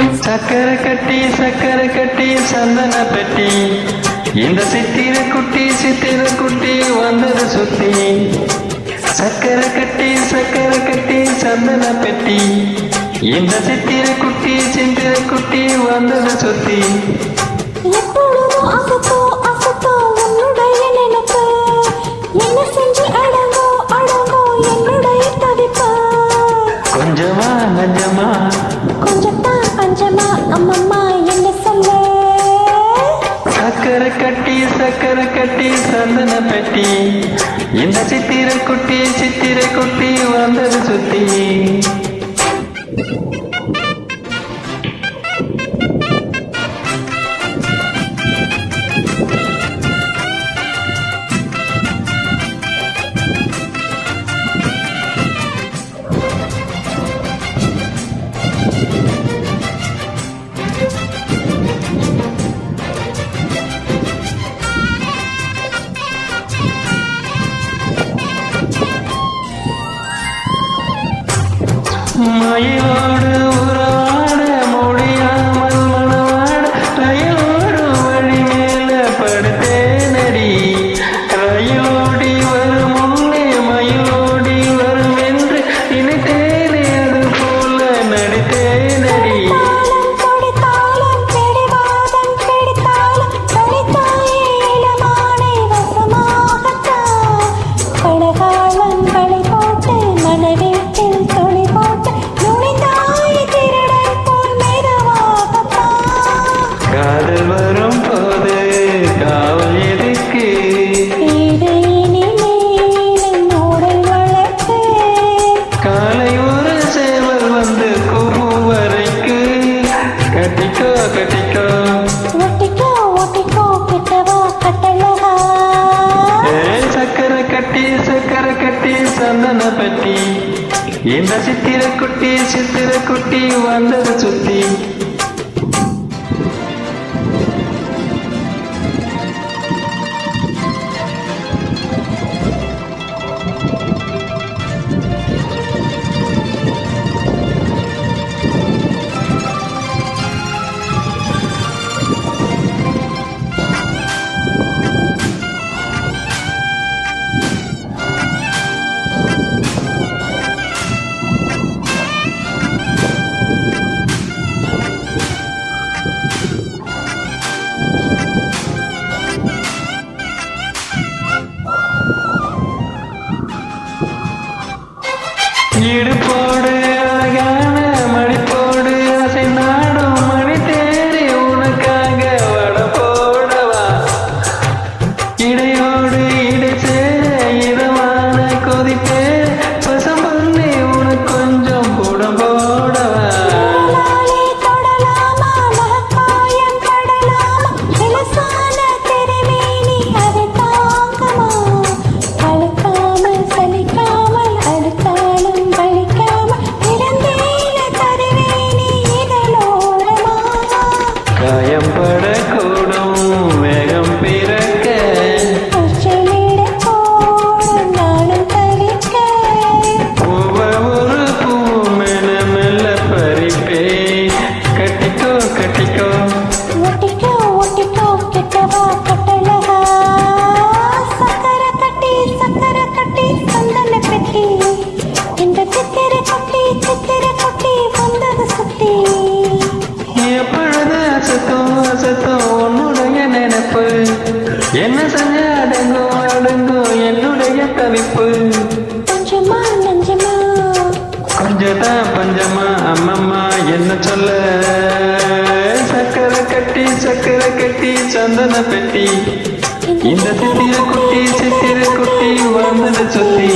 சக்கரை கட்டி சந்தன பெட்டி இந்த சித்திர குட்டி வந்தது சுத்தி சக்கரை கட்டி சந்தன பெட்டி இந்த சித்திர குட்டி வந்தது சுத்தி எப்பொழுதும் அசத்தோ உன்னுடைய நினைப்பு என்ன செஞ்சு அடங்கோ என்னுடைய தவிப்பு கொஞ்சமா நஞ்சமா கொஞ்சத்தான் பஞ்சமா அம்மம்மா என்ன சொல்ல சக்கரை கட்டி சந்தன பெட்டி இந்த சித்திர குட்டி வந்தது சுத்தி மயிலோடு உறவாட முடியாமல் மனவாட ரயிலோடு வழி மேல படுத்தேனடி ரயிலோடி வரும் முன்னே மயிலோடி வரும் என்று நினைத்தேனே அது போல நடித்தேனடி காதல் வரும் போது காவல் எதுக்கு காலை ஒரு சேவல் வந்து கூவு வரைக்கு கட்டிக்கோ சக்கரை கட்டி சந்தன பெட்டி இந்த சித்திர குட்டி வந்தது சுத்தி இடுப்போடு அழகான மணிப்போடு அசை நாடும் மணி தேடி உனக்காக வட போடவா இடையோடு இடை சேர இதமான கொதிப்பே பசம் பண்ணி உனக்கு கொஞ்சம் கூட போடவா காயம் படக்கூடும் வேகம் பிறக்க ஒவ்வொரு பூவும் மெல்ல பறிப்பே கட்டிக்கோ சக்கரை கட்டி சந்தன பெட்டி இந்த சித்திர குட்டி வந்தது சுத்தி எப்பொழுது அசத்தம் உன்னுடைய நினைப்பு என்ன செஞ்ச அடங்கும் என்னுடைய தவிப்பு கொஞ்சமா நஞ்சமா கொஞ்சதான் பஞ்சமா அம்மம்மா என்ன சொல்ல சக்கரை கட்டி சந்தன பெட்டி இந்த சித்திர குட்டி வந்தது சுத்தி